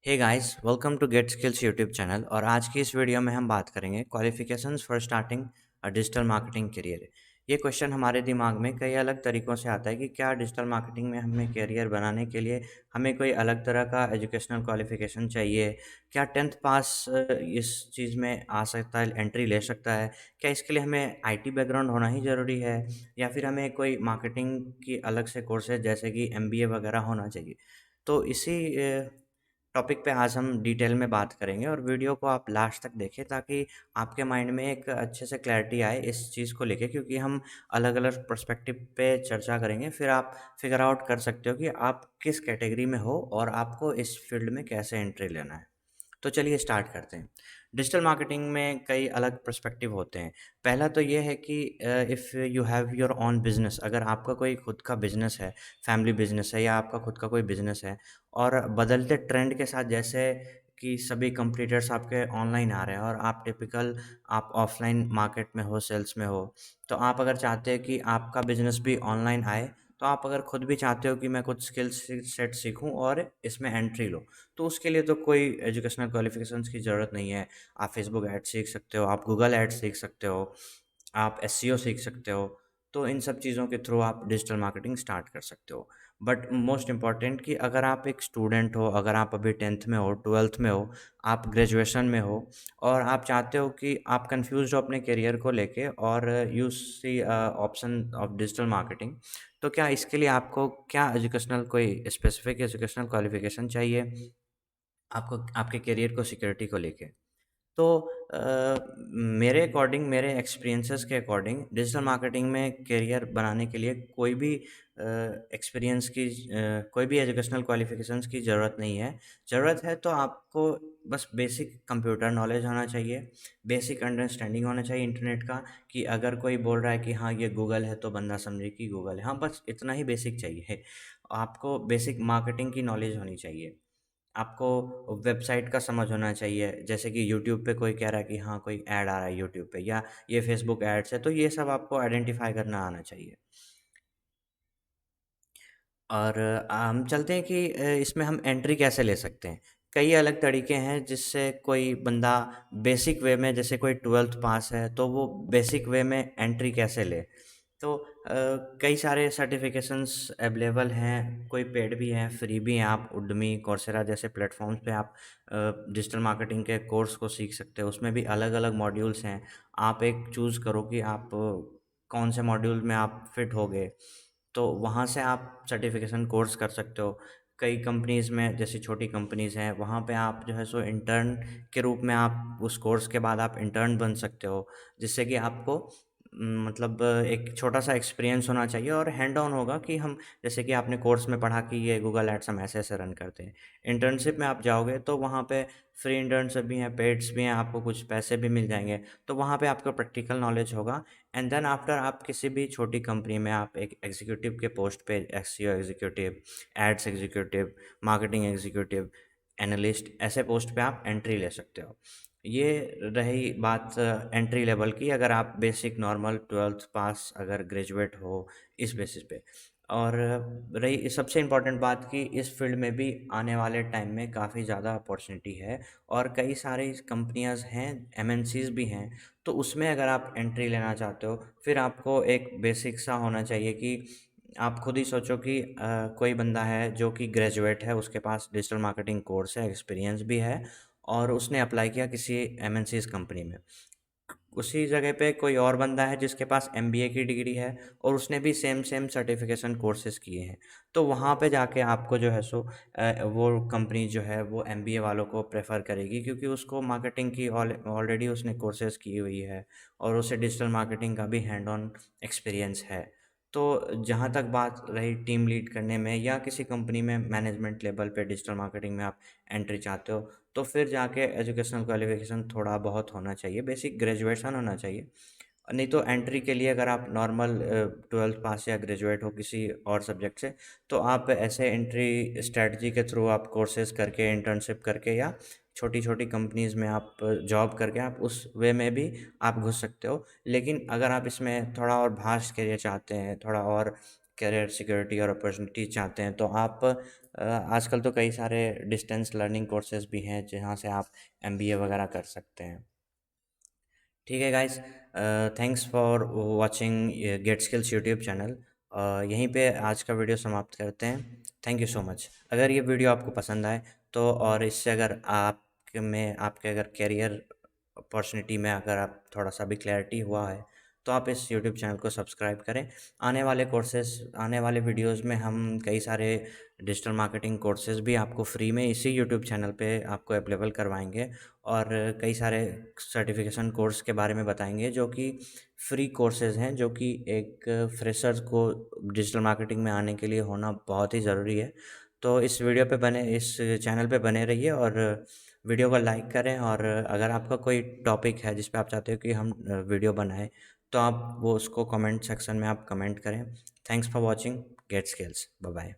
Hey guys welcome to get skills YouTube channel. और आज की इस वीडियो में हम बात करेंगे qualifications for starting a digital marketing career. ये क्वेश्चन हमारे दिमाग में कई अलग तरीक़ों से आता है कि क्या डिजिटल मार्केटिंग में हमें करियर बनाने के लिए हमें कोई अलग तरह का एजुकेशनल क्वालिफिकेशन चाहिए? क्या 10th पास इस चीज़ में आ सकता है, एंट्री ले सकता है? क्या इसके लिए हमें आईटी बैकग्राउंड होना ही ज़रूरी है, या फिर हमें कोई मार्केटिंग की अलग से कोर्सेज जैसे कि एमबीए वगैरह होना चाहिए? तो इसी टॉपिक पे आज हम डिटेल में बात करेंगे, और वीडियो को आप लास्ट तक देखें ताकि आपके माइंड में एक अच्छे से क्लैरिटी आए इस चीज़ को लेके, क्योंकि हम अलग-अलग पर्सपेक्टिव पे चर्चा करेंगे। फिर आप फिगर आउट कर सकते हो कि आप किस कैटेगरी में हो और आपको इस फील्ड में कैसे एंट्री लेना है। तो चलिए स्टार्ट करते हैं। डिजिटल मार्केटिंग में कई अलग पर्सपेक्टिव होते हैं। पहला तो ये है कि if you have your own business, अगर आपका कोई खुद का बिज़नेस है, फैमिली बिज़नेस है या आपका खुद का कोई बिज़नेस है, और बदलते ट्रेंड के साथ जैसे कि सभी कॉम्पिटिटर्स आपके ऑनलाइन आ रहे हैं और आप ऑफ़लाइन मार्केट में हो, सेल्स में हो, तो आप अगर चाहते हैं कि आपका बिज़नेस भी ऑनलाइन आए, तो आप अगर खुद भी चाहते हो कि मैं कुछ सेट सीखूँ और इसमें एंट्री लूँ, तो उसके लिए तो कोई एजुकेशनल क्वालिफ़िकेशंस की ज़रूरत नहीं है। आप फ़ेसबुक ऐड्स सीख सकते हो, आप गूगल ऐड्स सीख सकते हो, आप एसईओ सीख सकते हो। तो इन सब चीज़ों के थ्रू आप डिजिटल मार्केटिंग स्टार्ट कर सकते हो। बट मोस्ट इम्पॉर्टेंट कि अगर आप एक स्टूडेंट हो, अगर आप अभी 10th में हो, 12th में हो, आप ग्रेजुएशन में हो, और आप चाहते हो कि आप कन्फ्यूज़्ड हो अपने करियर को लेके, और you see option of digital marketing, तो क्या इसके लिए आपको क्या एजुकेशनल कोई स्पेसिफ़िक एजुकेशनल क्वालिफ़िकेशन चाहिए? आपको आपके करियर को सिक्योरिटी को लेके? तो मेरे अकॉर्डिंग, मेरे एक्सपीरियंसेस के अकॉर्डिंग, डिजिटल मार्केटिंग में करियर बनाने के लिए कोई भी कोई भी एजुकेशनल क्वालिफ़िकेशंस की ज़रूरत नहीं है। ज़रूरत है तो आपको बस बेसिक कंप्यूटर नॉलेज होना चाहिए, बेसिक अंडरस्टैंडिंग होना चाहिए इंटरनेट का, कि अगर कोई बोल रहा है कि हाँ, ये गूगल है, तो बंदा समझे कि गूगल है। हाँ, बस इतना ही बेसिक चाहिए। आपको बेसिक मार्केटिंग की नॉलेज होनी चाहिए। आपको वेबसाइट का समझ होना चाहिए, जैसे कि यूट्यूब पे कोई कह रहा है कि हाँ, कोई ऐड आ रहा है यूट्यूब पे, या ये फेसबुक एड्स है, तो ये सब आपको आइडेंटिफ़ाई करना आना चाहिए। और हम चलते हैं कि इसमें हम एंट्री कैसे ले सकते हैं। कई अलग तरीके हैं जिससे कोई बंदा बेसिक वे में, जैसे कोई 12th पास है, तो वो बेसिक वे में एंट्री कैसे ले। तो कई सारे सर्टिफिकेशंस अवेलेबल हैं, कोई पेड भी हैं, फ्री भी हैं। आप उडमी, कोर्सेरा जैसे प्लेटफॉर्म्स पे आप डिजिटल मार्केटिंग के कोर्स को सीख सकते हो। उसमें भी अलग अलग मॉड्यूल्स हैं। आप एक चूज़ करो कि आप कौन से मॉड्यूल में आप फिट होगे, तो वहाँ से आप सर्टिफिकेशन कोर्स कर सकते हो। कई कंपनीज़ में, जैसे छोटी कंपनीज़ हैं, वहाँ पे आप जो है सो इंटर्न के रूप में, आप उस कोर्स के बाद आप इंटर्न बन सकते हो, जिससे कि आपको मतलब एक छोटा-सा एक्सपीरियंस होना चाहिए, और हैंड ऑन होगा कि हम, जैसे कि आपने कोर्स में पढ़ा कि ये गूगल एड्स हम ऐसे-ऐसे रन करते हैं। इंटर्नशिप में आप जाओगे तो वहाँ पे फ्री इंटर्नशिप भी हैं, पेड्स भी हैं, आपको कुछ पैसे भी मिल जाएँगे। तो वहाँ पे आपको प्रैक्टिकल नॉलेज होगा, एंड देन आफ्टर आप किसी भी छोटी कंपनी में आप एक एग्जीक्यूटिव के पोस्ट पे, SEO executive, ads executive, marketing executive, analyst, ऐसे पोस्ट पे आप एंट्री ले सकते हो। ये रही बात एंट्री लेवल की, अगर आप बेसिक नॉर्मल 12th पास अगर ग्रेजुएट हो, इस बेसिस पे। और रही सबसे इम्पोर्टेंट बात कि इस फील्ड में भी आने वाले टाइम में काफ़ी ज़्यादा अपॉर्चुनिटी है, और कई सारी कंपनियाज़ हैं, एमएनसीज़ भी हैं। तो उसमें अगर आप एंट्री लेना चाहते हो, फिर आपको एक बेसिक सा होना चाहिए कि आप खुद ही सोचो कि कोई बंदा है जो कि ग्रेजुएट है, उसके पास डिजिटल मार्केटिंग कोर्स है, एक्सपीरियंस भी है, और उसने अप्लाई किया किसी एमएनसीज़ कंपनी में। उसी जगह पे कोई और बंदा है जिसके पास एमबीए की डिग्री है, और उसने भी सेम सेम सर्टिफिकेशन कोर्सेज़ किए हैं। तो वहाँ पे जाके आपको जो है सो वो कंपनी जो है वो एमबीए वालों को प्रेफ़र करेगी, क्योंकि उसको मार्केटिंग की ऑलरेडी उसने कोर्सेज़ की हुई है, और उसे डिजिटल मार्केटिंग का भी हैंड ऑन एक्सपीरियंस है। तो जहाँ तक बात रही टीम लीड करने में, या किसी कंपनी में मैनेजमेंट लेवल पे डिजिटल मार्केटिंग में आप एंट्री चाहते हो, तो फिर जाके एजुकेशनल क्वालिफ़िकेशन थोड़ा बहुत होना चाहिए, बेसिक ग्रेजुएशन होना चाहिए। नहीं तो एंट्री के लिए अगर आप नॉर्मल 12th पास या ग्रेजुएट हो किसी और सब्जेक्ट से, तो आप ऐसे एंट्री स्ट्रैटेजी के थ्रू आप कोर्सेज़ करके, इंटर्नशिप करके, या छोटी-छोटी कंपनीज़ में आप जॉब करके, आप उस वे में भी आप घुस सकते हो। लेकिन अगर आप इसमें थोड़ा और वास्ट करियर चाहते हैं, थोड़ा और करियर सिक्योरिटी और अपॉर्चुनिटी चाहते हैं तो आप आजकल तो कई सारे डिस्टेंस लर्निंग कोर्सेज भी हैं जहाँ से आप एमबीए वगैरह कर सकते हैं। ठीक है guys, thanks for watching get skills YouTube channel. यहीं पे आज का वीडियो समाप्त करते हैं। Thank you so much. अगर ये वीडियो आपको पसंद आए तो और इससे अगर आपके अगर करियर अपॉर्चुनिटी में अगर आप थोड़ा सा भी क्लैरिटी हुआ है तो आप इस यूट्यूब चैनल को सब्सक्राइब करें। आने वाले वीडियोस में हम कई सारे डिजिटल मार्केटिंग कोर्सेज भी आपको फ्री में इसी यूट्यूब चैनल पे आपको अवेलेबल करवाएंगे और कई सारे सर्टिफिकेशन कोर्स के बारे में बताएंगे जो कि फ्री कोर्सेज हैं, जो कि एक फ्रेशर्स को डिजिटल मार्केटिंग में आने के लिए होना बहुत ही ज़रूरी है। तो इस चैनल पे बने रहिए और वीडियो को लाइक करें, और अगर आपका कोई टॉपिक है जिस पे आप चाहते हो कि हम वीडियो बनाएं तो आप वो उसको कमेंट सेक्शन में आप कमेंट करें। Thanks for watching get skills. Bye bye.